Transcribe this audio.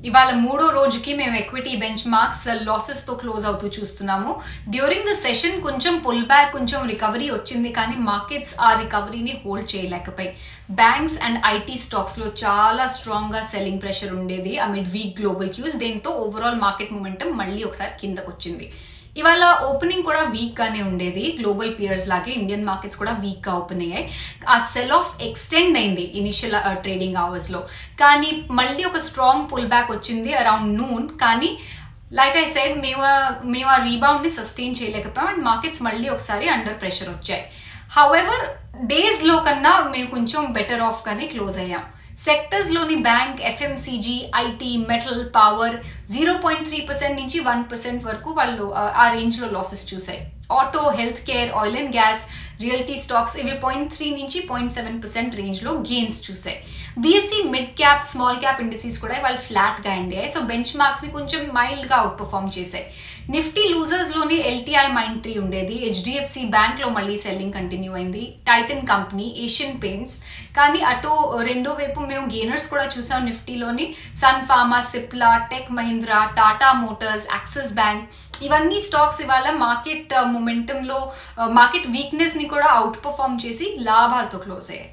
ఇవాళ మూడో రోజుకి మేము ఎక్విటీ బెంచ్ మార్క్స్ లాసెస్ తో క్లోజ్ అవుతూ చూస్తున్నాము. డ్యూరింగ్ ద సెషన్ కొంచెం పుల్ బ్యాక్, కొంచెం రికవరీ వచ్చింది, కానీ మార్కెట్స్ ఆ రికవరీని హోల్డ్ చేయలేకపోయి. బ్యాంక్స్ అండ్ ఐటీ స్టాక్స్ లో చాలా స్ట్రాంగ్ గా సెల్లింగ్ ప్రెషర్ ఉండేది అమిడ్ వీక్ గ్లోబల్ క్యూస్. దీంతో ఓవరాల్ మార్కెట్ మొమెంటం మళ్ళీ ఒకసారి కిందకు వచ్చింది. ఇవాళ ఓపెనింగ్ కూడా వీక్ గానే ఉండేది. గ్లోబల్ పియర్స్ లాగే ఇండియన్ మార్కెట్స్ కూడా వీక్ గా ఓపెన్ అయ్యాయి. ఆ సెల్ ఆఫ్ ఎక్స్టెండ్ అయింది ఇనిషియల్ ట్రేడింగ్ అవర్స్ లో, కానీ మళ్ళీ ఒక స్ట్రాంగ్ పుల్ బ్యాక్ వచ్చింది అరౌండ్ నూన్. కానీ లైక్ ఐ సెడ్, మేము ఆ రీబౌండ్ ని సస్టైన్ చేయలేకపోయాం అండ్ మార్కెట్స్ మళ్ళీ ఒకసారి అండర్ ప్రెషర్ వచ్చాయి. హౌఎవర్ డేస్ లో కన్నా మేము కొంచెం బెటర్ ఆఫ్ గానే క్లోజ్ అయ్యాం. సెక్టర్స్ లోని bank, FMCG, IT, metal, power 0.3% నుంచి 1% వరకు వాళ్ళు ఆ రేంజ్ లో లాసెస్ చూసాయి. Auto, health care, oil and gas, realty stocks ఇవి 0.3 నుంచి 0.7% రేంజ్ లో గెయిన్స్ చూసాయి. BSE mid cap, small cap indices కూడా వాళ్ళు ఫ్లాట్ గా ఎండ్ అయ్యాయి. సో బెంచ్ మార్క్స్ ని కొంచెం మైల్డ్ గా అవుట్ పర్ఫార్మ్ చేశాయి. నిఫ్టీ లూజర్స్ లోని ఎల్టీఐ మైండ్ ట్రీ ఉండేది. హెచ్డిఎఫ్సి బ్యాంక్ లో మళ్ళీ సెల్లింగ్ కంటిన్యూ అయింది. టైటన్ కంపెనీ, ఏషియన్ పెయింట్స్. కానీ అటు రెండో వైపు మేము గెయినర్స్ కూడా చూసాం. నిఫ్టీలోని సన్ ఫార్మా, సిప్లా, టెక్ మహీంద్రా, టాటా మోటార్స్, యాక్సిస్ బ్యాంక్, ఇవన్నీ స్టాక్స్ ఇవాళ మార్కెట్ మొమెంటం లో మార్కెట్ వీక్నెస్ ని కూడా అవుట్ పర్ఫార్మ్ చేసి లాభాలతో క్లోజ్ అయ్యాయి.